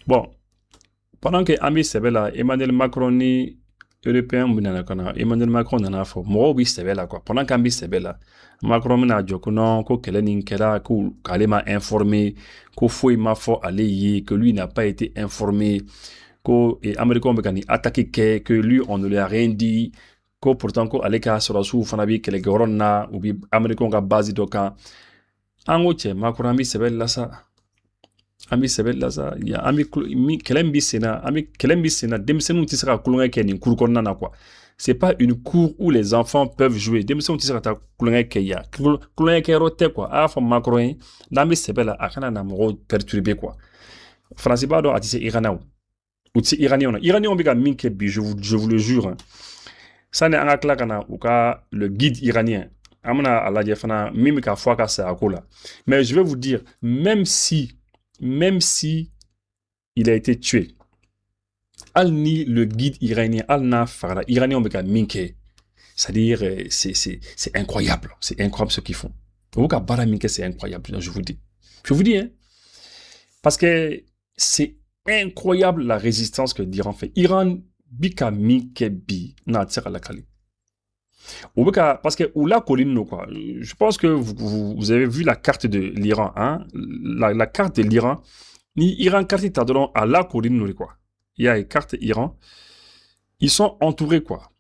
Bon, pendant que Ami Sebela, Emmanuel Macron ni européen Emmanuel Macron nana fɔ mɔgɔw bi sɛbɛ la quoi pendant qu'an bi sɛbɛ la Macron bɛna jɔ ko non ko kɛlɛ nin kɛra ko k'ale ma informé ko foyi ma fɔ ale ye que lui n'a pas été informé ko américain bɛ ka nin attaque kɛ que lui on ne lui a rien dit ko pourtant ko ale ka sɔrɔsiw fana bi kɛlɛkɛyɔrɔ nin na u bi américain ka base dɔ kan an ko cɛ Macron an bi sɛbɛ la sa Ami sɛbɛn la sa ya ami kɛlɛ bi senna ami kɛlɛ bi senna denmisɛnninw tɛ se ka kulonkɛ kɛ nin cour kɔnɔna na quoi c'est pas une cour où les enfants peuvent jouer denmisɛnninw tɛ se ka taa kulonkɛ kɛ yan kulonkɛkɛyɔrɔ tɛ quoi a y'a fɔ Macron ye n'an bɛ sɛbɛn la a kana na mɔgɔw perturber quoi Faransi b'a dɔn a tɛ se Iranien u tɛ se Iranien na Iranien bɛ ka min kɛ bi je vous le jure hein. Sani an ka tila ka na u ka le guide iranien an bɛna a lajɛ fana min bɛ ka fɔ a ka saya ko la mais je vais vous dire même si il a été tué, al ni le guide iranien, al na fara iranien beka minke, c'est-à-dire c'est incroyable ce qu'ils font. Oka bara minke c'est incroyable, je vous dis. Je vous dis hein, parce que c'est incroyable la résistance que l'Iran fait. Iran bika minke bi na tira la kali. Parce que ou la colline quoi. Je pense que vous avez vu la carte de l'Iran hein, la carte de l'Iran. Ni Iran carte tadron à la colline quoi. Il y a une carte Iran. Ils sont entourés quoi.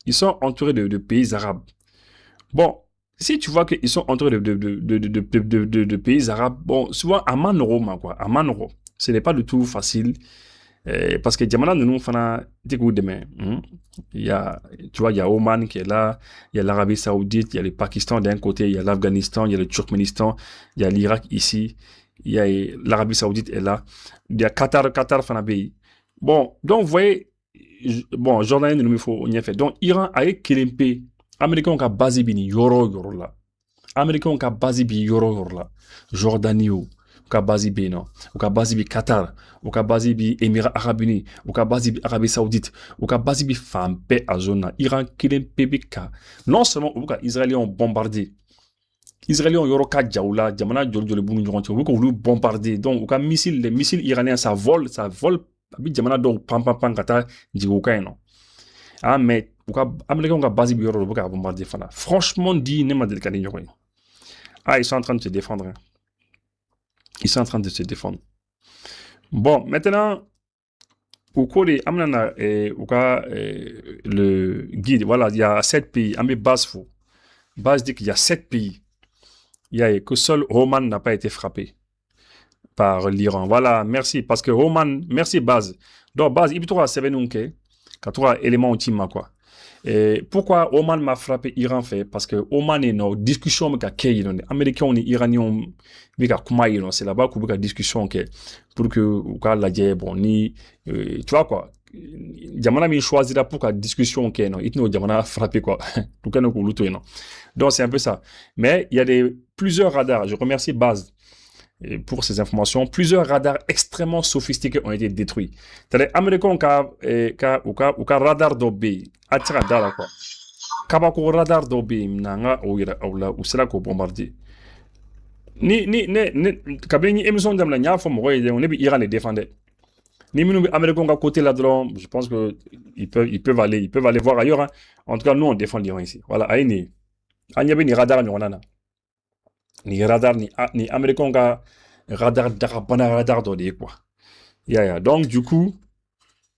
Ils sont entourés de pays arabes. Bon, si tu vois qu'ils sont entourés de pays arabes, bon, souvent à Manoro quoi, à Manoro. Ce n'est pas du tout facile. Parce que Djamana nous fana dégoût demain. Il y a, tu vois, il y a Oman qui est là, il y a l'Arabie Saoudite, il y a le Pakistan d'un côté, il y a l'Afghanistan, il y a le Turkménistan, il y a l'Irak ici, il y a l'Arabie Saoudite est là, il y a Qatar Fanabi. Bon, donc vous voyez, bon, Jordan nous faut on y a fait. Donc Iran a Kelempe, Américain ka base bini yoro là. Américain ka base bi yoro là. Jordanie ou ka base bi non, ou ka base bi Qatar, ou ka base bi Émirats Arabes Unis, ou ka base bi Arabie Saoudite, ou ka base bi fampe à zone Iran Kelempe bika. Non seulement ou ka Israéliens ont bombardé Israéliens yoro ka jaoula jamana joli bunu ɲɔgɔn cɛ u bɛ k'olu bombarder donc u ka les missiles iraniens ça vole a bɛ jamana dɔw pan ka taa jigin u kan yen nɔ ah mais u ka américains ka base bi yɔrɔ dɔ u bɛ ka bombarder fana franchement dit ne ma deli ka ni ɲɔgɔn ye ah ils sont en train de se défendre hein. Ils sont en train de se défendre bon maintenant au cours de amna u ka le guide voilà il y a 7 pays an bɛ base fo base dit qu'il y a 7 pays. Il y a que seul Oman n'a pas été frappé par l'Iran. Voilà, merci. Parce que Oman, merci Baz. Donc Baz, il y a 7 éléments ultimes quoi. Et pourquoi Oman m'a frappé Iran fait parce que Oman est dans discussion avec les Américains et Iraniens c'est là-bas qu'on a discussion pour que la bon ni tu vois quoi. Jamana mi choisira pour la discussion non il nous jamana frappé quoi. Tout cas non. Donc c'est un peu ça. Mais il y a plusieurs radars. Je remercie Baz pour ces informations. Plusieurs radars extrêmement sophistiqués ont été détruits. C'est-à-dire, Américains ont radar d'obé. Attira dara quoi. Kabako radar d'obé. Nanga ou c'est là qu'on bombarde. Kabini émission d'amna nya fo mo on est Iran les défendait. Ni nous Américains à côté là-dedans, je pense que ils peuvent aller voir ailleurs hein. En tout cas nous on défend l'Iran ici. Voilà, aïni. Anyabe ni radar ni onana. Ni radar ni Américains ka radar radar d'odé quoi. Donc du coup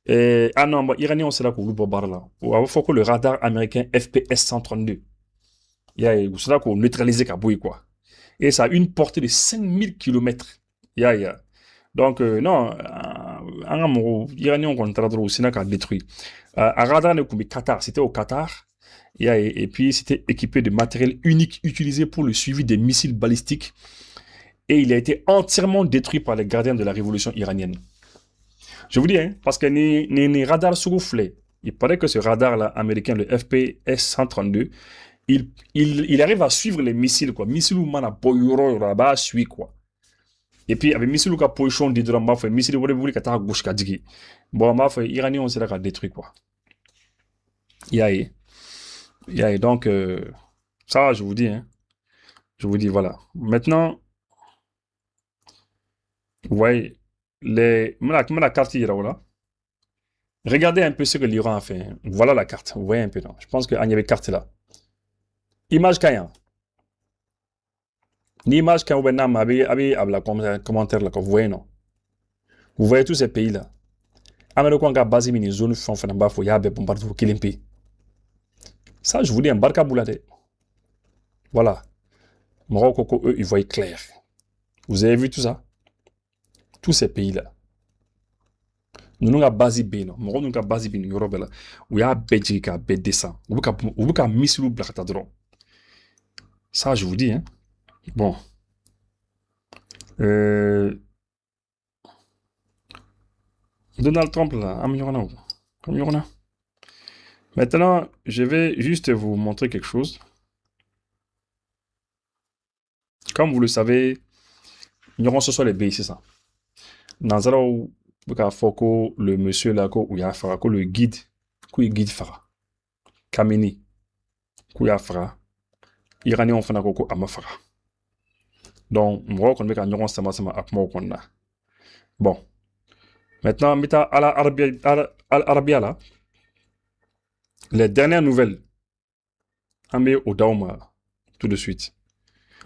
ah non, bah, Iranien, c'est là qu'on loue bombarde là. Il faut que le radar américain FPS 132. C'est là qu'on neutralise Kaboué quoi. Et ça a une portée de 5000 km. Donc, non, un Iranien qu'on a aussi détruit. Un radar de Qatar, c'était au Qatar. Et puis, c'était équipé de matériel unique utilisé pour le suivi des missiles balistiques. Et il a été entièrement détruit par les gardiens de la révolution iranienne. Je vous dis, hein, parce que les radars soufflés, il paraît que ce radar-là, américain, le FPS 132, il arrive à suivre les missiles, quoi. Missiles ou mana boyoro, rabat, suit, quoi. Et puis, avec missile ou ka position d'hydrome, ma fait missile ou voulez kata gauche kadigi. Bon, ma fait iranien, on s'est là détruit, quoi. Donc, ça, je vous dis, hein. Je vous dis, voilà. Maintenant, vous voyez, la carte là. Regardez un peu ce que l'Iran a fait. Voilà la carte. Vous voyez un peu, non? Je pense qu'il y avait carte là. Image Kayan. L'image quand vous avez la commentaire là, vous voyez, non? Vous voyez tous ces pays là. Américain qui a basé une zone fond fana bafo ya be bombardé pour Kilimpi. Ça, je vous dis un barca boulade. Voilà. Morocco, eux, ils voient clair. Vous avez vu tout ça? Tous ces pays là. Nous avons basé bien, non? Morocco nous a basé bien, Europe là. Où il y a Belgique, descend. Où il y a missile blacta drone. Ça, je vous dis, hein. Bon. Donald Trump là, améliorons. Maintenant, je vais juste vous montrer quelque chose. Comme vous le savez, nous avons ce soir les pays, c'est ça. Dans le monsieur là, où il y a le guide, Fara, Kameni, Kouya Fara, Iranien on fait un coco à Mafara. Donc, moi, on met un numéro sama à moi qu'on a. Bon. Maintenant, meta à l'Arabia là, les dernières nouvelles, on met au Dauma tout de suite.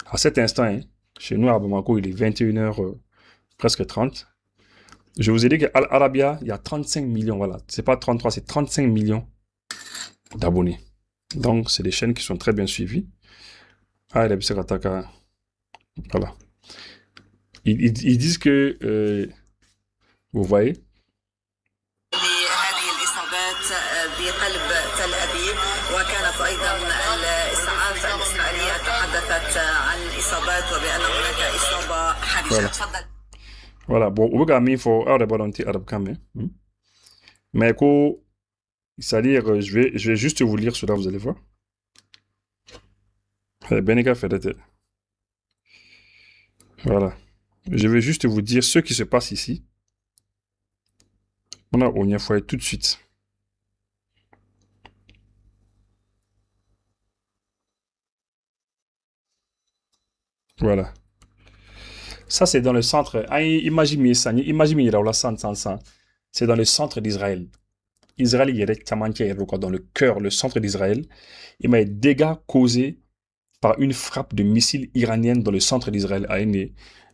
À cet instant, hein, chez nous à Bamako, il est 21h presque 30. Je vous ai dit qu'à l'Arabia, il y a 35 millions, voilà. C'est pas 33, c'est 35 millions d'abonnés. Donc, c'est des chaînes qui sont très bien suivies. Ah, il a voilà. Ils disent que, vous voyez, voilà. Bon, on va il faut arabe quand même. Mais c'est-à-dire, je vais juste vous lire cela, vous allez voir. Voilà. Je vais juste vous dire ce qui se passe ici. On a au fois tout de suite. Voilà. Ça, c'est dans le centre. Imaginez ça. Imaginez ça. C'est dans le centre d'Israël. Israël, il y a des dans le cœur, le centre d'Israël. Il y a des dégâts causés par une frappe de missile iranienne dans le centre d'Israël.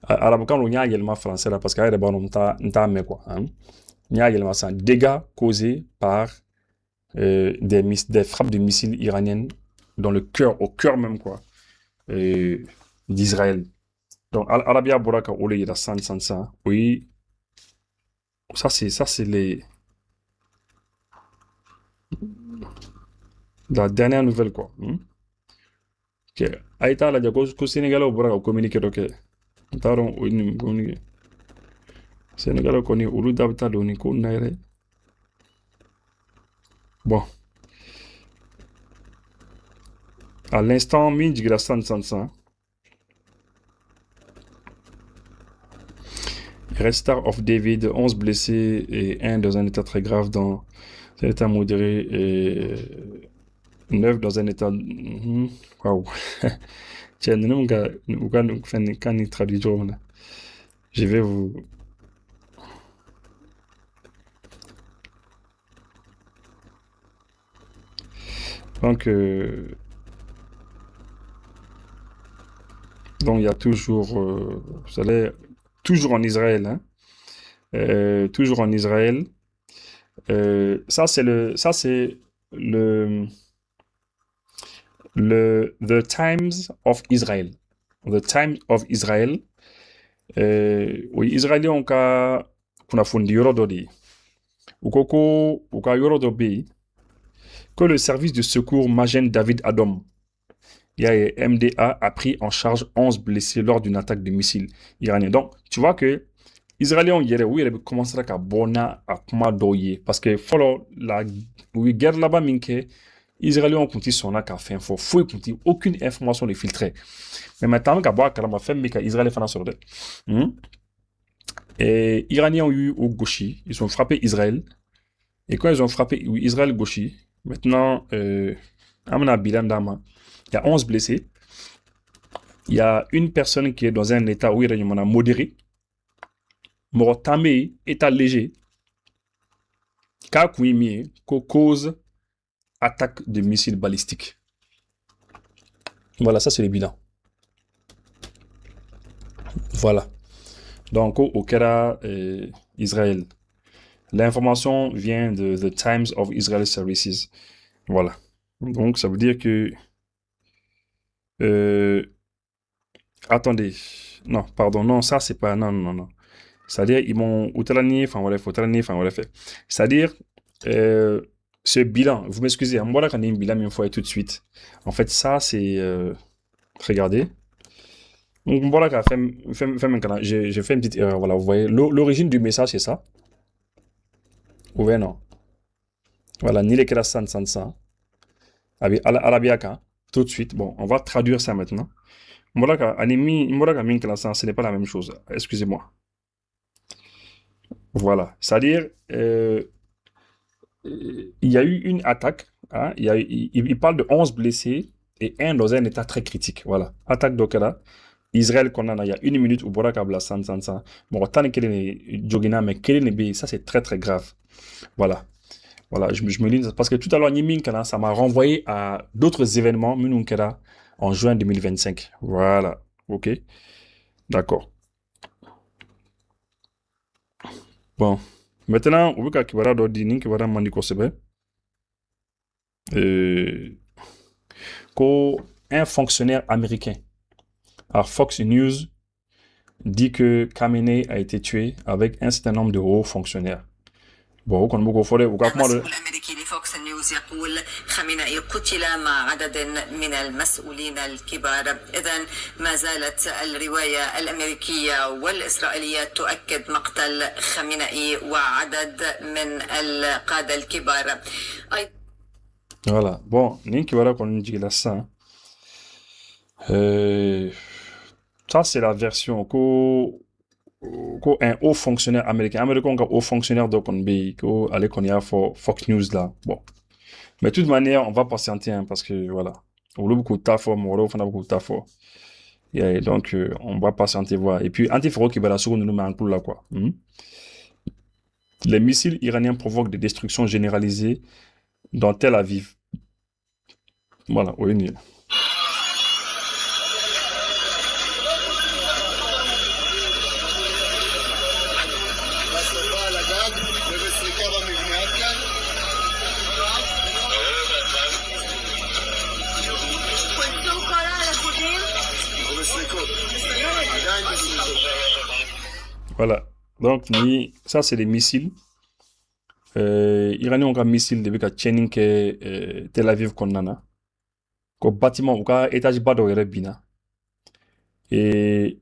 Arabakan, on y a également français là, parce qu'il y a des bonhommes, quoi. Il y a également ça. Dégâts causés par des frappes de missiles iraniennes dans le cœur, au cœur même, quoi, d'Israël. Donc, Arabia Boraka, Ole, il y a ça. Oui. Ça, c'est la dernière nouvelle, quoi. Ok. Aïta, la diako, Sénégal, au Boraka, communiqué, ok. Taron, oui, communiqué. Sénégal, on est au Ludabta, on est au Naire. Bon. À l'instant, Minj, la ça. Star of David, 11 blessés et 1 dans un état très grave dans un état modéré et 9 dans un état... Waouh. Tiens, je vais vous... Donc, il y a toujours... vous allez... Toujours en Israël, hein. Toujours en Israël. Ça, c'est le... The Times of Israel. The Times of Israel. Oui, Israéliens ont qu'à qu'on a fondé Yorododi. Ou qu'à Yorodobi, que le service de secours Magen David Adom, MDA, a pris en charge 11 blessés lors d'une attaque de missiles iraniens. Donc, tu vois que Israéliens ont oui, ils commencent à bona à Kumadoye. Parce que, follow la guerre là-bas, minke, Israéliens ont continué son acte à faire info. Faut continuer aucune information les filtrer. Mais maintenant, qu'à boire, qu'à faire, mais qu'Israël est fan sur le. Et Iraniens ont eu au gauchi, ils ont frappé Israël. Et quand ils ont frappé Israël gauchi, maintenant, Amna Bilan Dama, il y a 11 blessés. Il y a une personne qui est dans un état où il y a modéré. mɔgɔ tan bɛ yen état léger k'a kun ye min ye ko cause attaque de missiles balistiques. Voilà, ça c'est le bilan. Voilà. Donc au kɛra Israël. L'information vient de The Times of Israel Services. Voilà. Donc ça veut dire que attendez. Non, pardon, non, ça c'est pas. Non, non, non. C'est-à-dire, ils m'ont. C'est-à-dire, ce bilan, vous m'excusez, moi là, quand il y a un bilan, il faut tout de suite. En fait, ça c'est. Regardez. Donc voilà, j'ai fait une petite erreur. Voilà, vous voyez, l'origine du message c'est ça. Vous voyez, non? Voilà, ni les Kerasan Sansa. Arabiaka, tout de suite. Bon, on va traduire ça maintenant. Moraka, animi, Moraka Minklasan, ce n'est pas la même chose. Excusez-moi. Voilà. C'est-à-dire, il y a eu une attaque. Hein, il parle de 11 blessés et un dans un état très critique. Voilà. Attaque d'Okara. Israël qu'on a, il y a une minute où Boraka Bla San. Bon, tant que Jogina, mais ça c'est très très grave. Voilà. Voilà, je me lis parce que tout à l'heure, ça m'a renvoyé à d'autres événements, en juin 2025. Voilà, ok, d'accord. Bon, maintenant, on va voir un fonctionnaire américain à Fox News dit que Khamenei a été tué avec un certain nombre de hauts fonctionnaires. Bon, on va الأمريكي لفوكس نيوز يقول خامنئي قتل مع عدد من المسؤولين الكبار. إذن ما زالت الرواية الأمريكية والإسرائيلية تؤكد مقتل خامنئي وعدد من القادة الكبار. Voilà. Bon, Ninki voilà qu'on dit là ça. Ça c'est la version un haut fonctionnaire américain un haut fonctionnaire donc on be ko aller qu'on y a pour Fox News là. Bon. Mais de toute manière, on va patienter hein, parce que voilà. On a beaucoup de taf, on a beaucoup de taf. Et donc on va patienter voir. Et puis anti-faro qui va la seconde nous met un coup là quoi. Les missiles iraniens provoquent des destructions généralisées dans Tel Aviv. Voilà, oui. Voilà. Donc, ça, c'est des missiles. Iraniens ont un missile depuis que Tchening Tel Aviv Konnana. Ko bâtiment, ou ka étage bas de bina. Et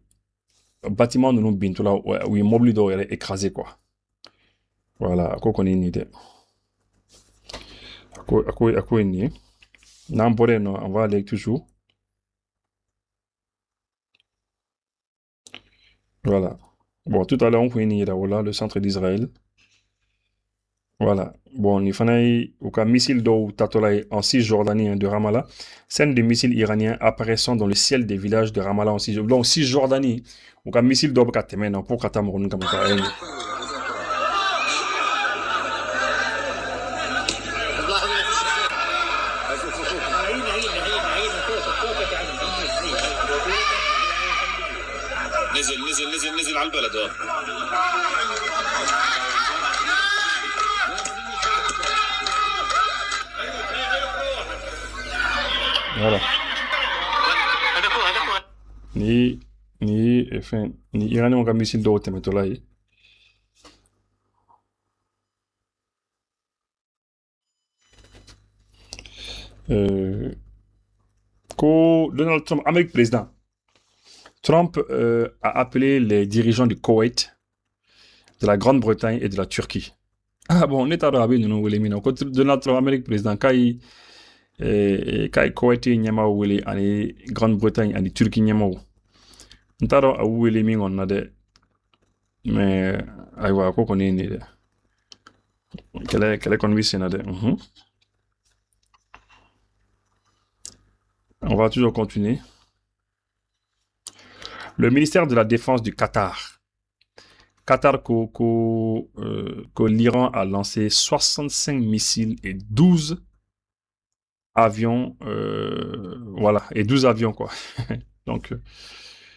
bâtiment de nous bintou là, où immeuble d'or écrasé quoi. Voilà, à quoi qu'on est une idée. À quoi une idée. On va aller toujours. Voilà. Bon, tout à l'heure, on peut y voilà, le centre d'Israël. Voilà. Bon, il fallait un missile d'eau tatolai en Cisjordanie de Ramallah. Scène de missiles iraniens apparaissant dans le ciel des villages de Ramallah en Cisjordanie. Donc, Cisjordanie, un missile d'eau katemen pour Katamorun comme ça. نزل على البلد Voilà. Ni Iranien ont un missile d'eau temetolai. Donald Trump, Amérique président. Trump a appelé les dirigeants du Koweït, de la Grande-Bretagne et de la Turquie. Ah bon, on est à Arabie, nous voulons miner. Quand Donald Trump, Amérique président, quand Koweït nyama wele ani Grande-Bretagne ani Turquie nyama wo. Ntaro a wele mi on na de. Mais aywa ko koni ni de. Quelle conviction na de. On va toujours continuer. Le ministère de la Défense du Qatar Qatar que l'Iran a lancé 65 missiles et 12 avions, voilà, et 12 avions, quoi. Donc,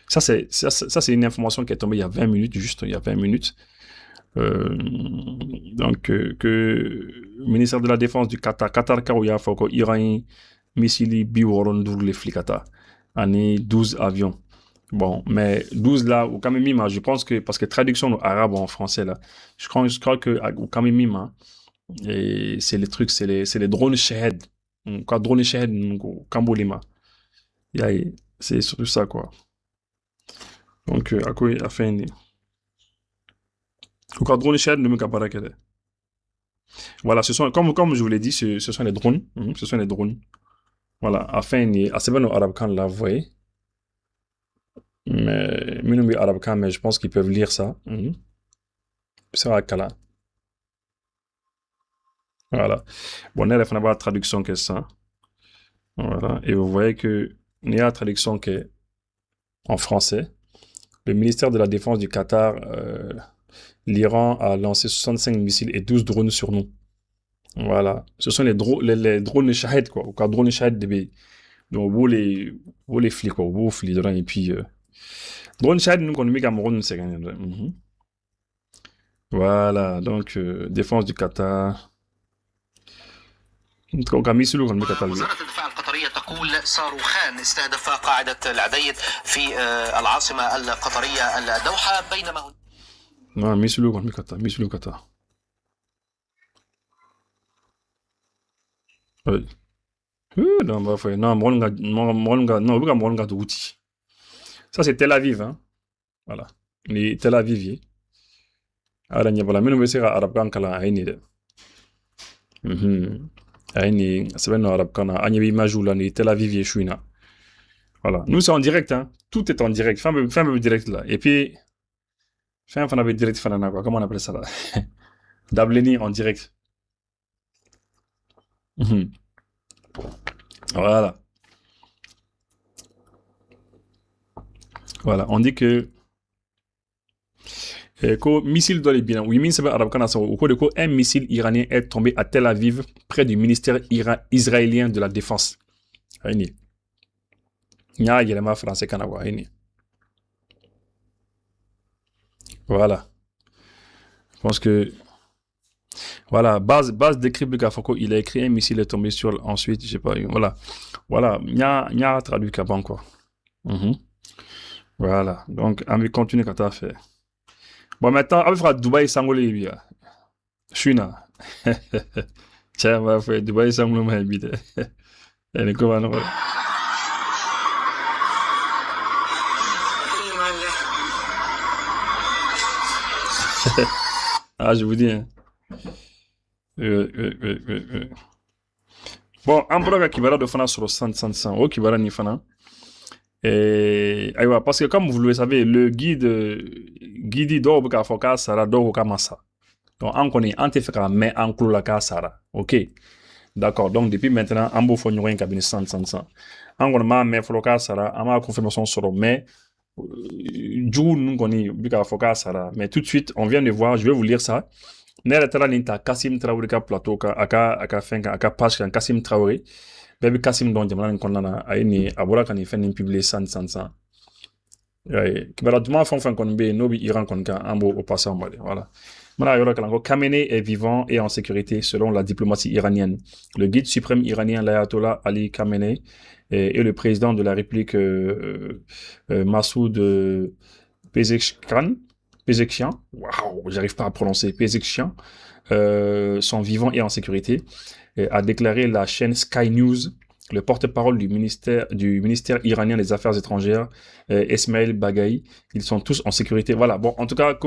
ça, c'est une information qui est tombée il y a 20 minutes, juste il y a 20 minutes. Donc, que le ministère de la Défense du Qatar, Kauya, Foko, Iran, Missili, Biworon, Dourle, Flikata, année 12 avions. Bon, mais 12 là, au Kamimima, je pense que, parce que traduction arabe en français là, je crois que au Kamimima, et c'est les trucs, c'est les drones Shahed. Quoi, drones Shahed, au Kambolima. C'est surtout ça, quoi. Donc, à quoi il a fait une. Au cas drone Shahed, ne me capara qu'elle. Voilà, ce sont, comme je vous l'ai dit, ce sont les drones. Ce sont les drones. Voilà, afin de. À ce moment arabe quand là, vous voyez. Mais, minimum arabe quand, mais je pense qu'ils peuvent lire ça. C'est à Kala. Voilà. Bon, on a la traduction que ça. Voilà. Et vous voyez que il y a la traduction qui est en français. Le ministère de la Défense du Qatar, l'Iran a lancé 65 missiles et 12 drones sur nous. Voilà. Ce sont les drones Shahed, quoi. Ou drones Shahed de donc, vous les flics, quoi. Vous flics, et puis, drone Shahed, nous, qu'on met Cameroun, c'est gagné. Voilà. Donc, défense du Qatar. وزارة الدفاع القطرية تقول صاروخان استهدف قاعدة العديد في العاصمة القطرية الدوحة بينما Non, Misulu contre Mikata. Misulu Kata. Oui. Non, bah, non, Moronga d'Outi. Ça, c'est Tel Aviv, hein. Voilà. Les Tel Aviv. Alors, il y a pas la même chose à Arab Kankala, à Aini. Aini, c'est bien Arab Kana. Agnès Majou, là, les Tel Aviv, Yeshouina. Voilà. Nous, c'est en direct, hein. Tout est en direct. Fin même direct, là. Et puis, fin avait direct, Fanana, quoi. Comment on appelle ça, là? Dableni en direct. Voilà. Voilà. On dit que missile dans les bilans. Oui, un missile iranien est tombé à Tel Aviv, près du ministère israélien de la Défense. Français voilà. Je pense que voilà, base d'écrit Bugafoko, il a écrit un missile est tombé sur ensuite, je sais pas, voilà, nya traduit Kaban quoi. Voilà, donc on va continuer quand tu as fait. Bon, maintenant, on va faire Dubaï Sangolé. Chuna. Tiens, on va faire Dubaï Sangolé. Elle est comment? Ah, je vous dis. Hein. Bon, un bloc qui va de Fana sur le 100, qui va ni Fana. Et parce que comme vous le savez, le guide d'Obuka Foka Sara d'Obuka Massa. Donc, on connaît, on te fait qu'à mettre en clou la Sara. Ok. D'accord. Donc, depuis maintenant, on peut faire un cabinet 100. On connaît, mais Foka Sara, on a confirmation sur le mais. Jou, nous connaît, Buka Foka Sara. Mais tout de suite, on vient de voir, je vais vous lire ça. Nera tara ninta Kassim Traoré ka plateau aka fenka aka page kan Kassim Traoré. Bébé Kassim don jamana konnana ayni abura kanfen publier 100 kibara duma fon kon be nobi Iran kon ka ambo au passant voilà. Mala yoro kalango Khamenei est vivant et en sécurité selon la diplomatie iranienne. Le guide suprême iranien l'ayatollah Ali Khamenei et le président de la République Massoud Pezeshkian, waouh, j'arrive pas à prononcer, Pezeshkian, sont vivants et en sécurité, a déclaré la chaîne Sky News, le porte-parole du ministère iranien des Affaires étrangères, Esmail Bagaï. Ils sont tous en sécurité. Voilà, bon, en tout cas,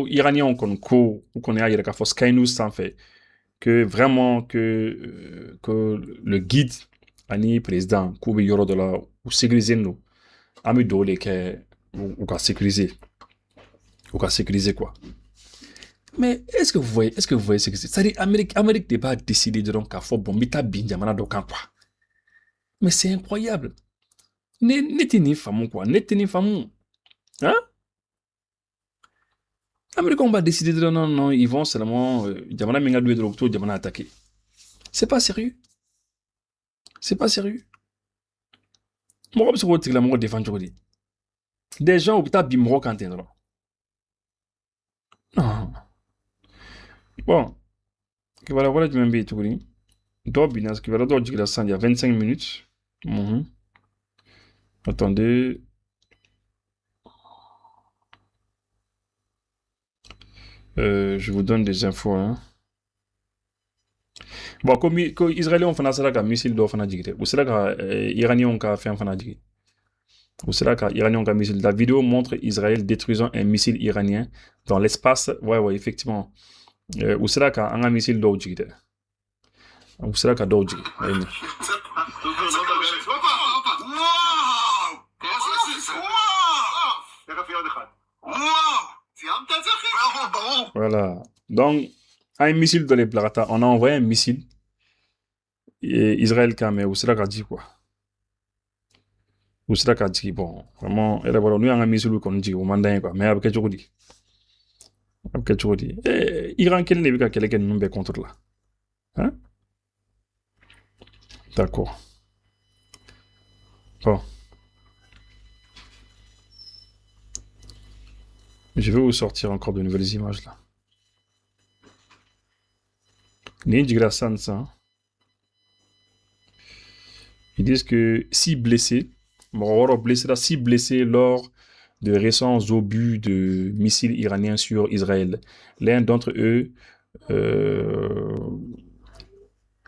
iranien, qu'on est à Sky News, ça en fait que vraiment que le guide, ani président, Koube Yoro de la, ou sécuriser nous, ami dole ou qu'à sécuriser. Ou qu'à sécuriser quoi. Mais est-ce que vous voyez ce que c'est? C'est-à-dire, Amérique n'est pas décidé de donc à faire bon, mita binjamana dokan quoi. Mais c'est incroyable. N'était ni famou quoi, n'était ni famou. Hein? Américains va décider de non, non, ils vont seulement Jamana Menga doué de l'octobre, Jamana attaquer. C'est pas sérieux. C'est pas sérieux. Moi, je suis là, moi, défendre aujourd'hui. Des gens au putain bimro quand t'es là. Non. Bon, que voilà, tu m'aimes bien, tout le monde. Dobinas, qui va là, il y a 25 minutes. Attendez. Je vous donne des infos. Hein. Bon, comme Israéliens ont fait ça, missile d'offre na digité. Ou c'est là que Iraniens ont fait un fan digité. Ou c'est là que Iraniens ont un missile. La vidéo montre Israël détruisant un missile iranien dans l'espace. Ouais, effectivement. Ou c'est là qu'un missile d'offre digité. Ou c'est là qu'un d'offre digité. Voilà. Donc, un missile de l'Eplata, on a envoyé un missile. Et Israël quand même, ou c'est là qu'a dit quoi. Ou c'est là qu'a dit, bon, vraiment, et là, voilà, nous, on a un missile qu'on dit au mandat, quoi. Mais avec quelque chose dit. Avec quelque chose dit. Iran, quel n'est pas quelqu'un nous contre là. Hein? D'accord. Bon. Je vais vous sortir encore de nouvelles images là. Ninja ça. Ils disent que 6 blessés, lors de récents obus de missiles iraniens sur Israël. L'un d'entre eux,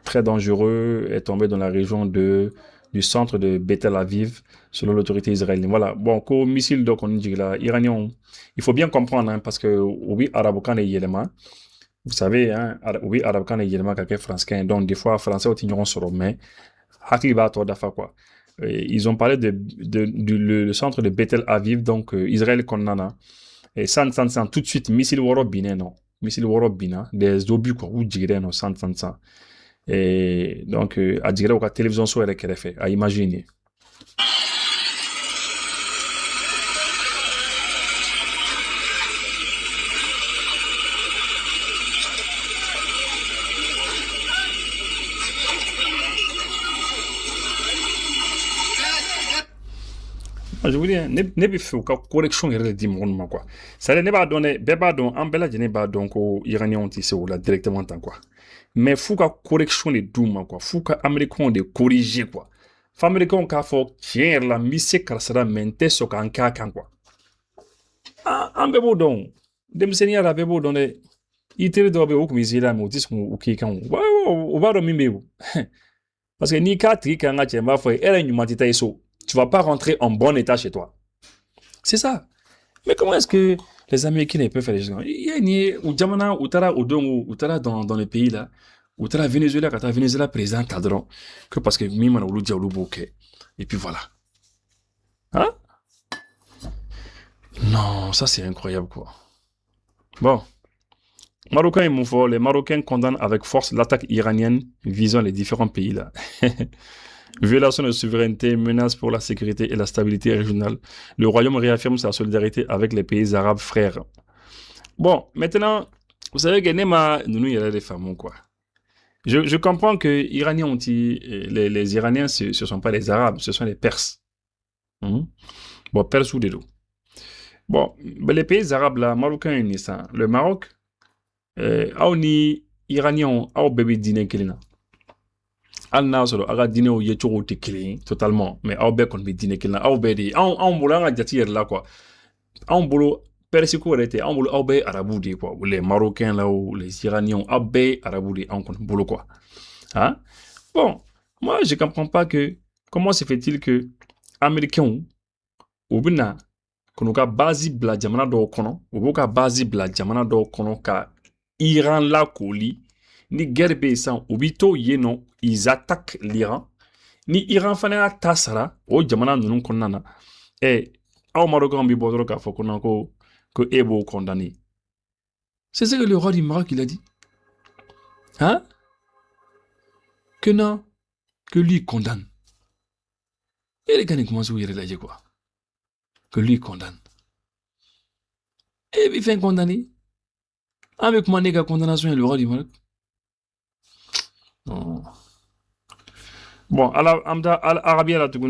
très dangereux, est tombé dans la région du centre de Beth Aviv, selon l'autorité israélienne. Voilà. Bon, qu'au missile, donc, on dit là, iranien, il faut bien comprendre, hein, parce que, oui, arabokan et yéléma, vous savez, hein, oui, arabokan et yéléma, quelqu'un français, donc, des fois, français, au tignon sur mais, quoi. Ils ont parlé le centre de Bethel Aviv, donc Israël Konnana. Et sans tout de suite, missile Warobine, non. Missile Warobine, des obus, quoi, ou digéré, non, sans. Et donc, à digéré, la télévision sur elle qu'elle fait, à imaginer. Je vous dis, ne bɛ fɛ u ka correction yɛrɛ de di mɔgɔ ma quoi. C'est à dire ne b'a dɔn dɛ, bɛɛ b'a dɔn, an bɛɛ lajɛlen b'a dɔn ko Iraniens tɛ se o la directement tan quoi. Mais f'u ka correction de d'u ma quoi, f'u ka Américains de corriger quoi. Fɔ Américains k'a fɔ tiɲɛ yɛrɛ la n bɛ se karisa la mais n tɛ sɔn k'an k'a kan quoi. An bɛɛ b'o dɔn, denmisɛnninya la bɛɛ b'o dɔn dɛ. I teri dɔw bɛ yen o tun bɛ se la mais o tɛ sɔn k'o k'i kan o b'a dɔn min bɛ yen o. Parce que n'i k'a tigi kan ka cɛ n b'a fɔ e yɛrɛ ɲuman tɛ taa i so. Tu vas pas rentrer en bon état chez toi. C'est ça. Mais comment est-ce que les Américains peuvent faire les choses? Il y a une Jamana, ou tara dans le pays là, ou tara Venezuela, quand t'as Venezuela président cadran, que parce que Mimana ou Loudia ou Louboke. Et puis voilà. Hein? Non, ça c'est incroyable quoi. Bon. Marocains et Moufo, les Marocains condamnent avec force l'attaque iranienne visant les différents pays là. Violation de souveraineté, menace pour la sécurité et la stabilité régionale. Le royaume réaffirme sa solidarité avec les pays arabes frères. Bon, maintenant, vous savez que nous y a des femmes, quoi. Je comprends que les Iraniens, ce ne sont pas les Arabes, ce sont les Perses. Bon, Perses ou des dos. Bon, les pays arabes, là, Marocains, le Maroc, Iraniens, bébé dîner qu'il al n'a sɔrɔ a ka diinɛw ye cogo tɛ kelen totalement mais aw bɛɛ kɔni bɛ diinɛ kelen na aw bɛɛ de anw bolo an ka jate yɛrɛ la quoi anw bolo persiko yɛrɛ tɛ anw bolo aw bɛɛ ye arabu de quoi les marocains là ou les iraniens aw bɛɛ ye arabu de anw kɔni bolo quoi hein bon moi je comprends pas que comment se fait-il que américains u bɛna k'u ka base bila jamana dɔw kɔnɔ u b'u ka base bila jamana dɔw kɔnɔ ka Iran lakoli ni guerre bɛ yen sisan u bɛ to yen nɔ ils attaquent l'Iran. Ni Iran fana a ta sara o jamana ninnu kɔnɔna na. Aw Marocains bɛ bɔ dɔrɔn k'a fɔ ko e b'o condamné. C'est ce que le roi du Maroc il a dit. Hein? Que non, que lui condamne. Et les gars ils commencent à y réaliser quoi? Que lui condamne. Et il fait condamner. avec moi nega condamnation le roi bon ala amda al arabia la tugun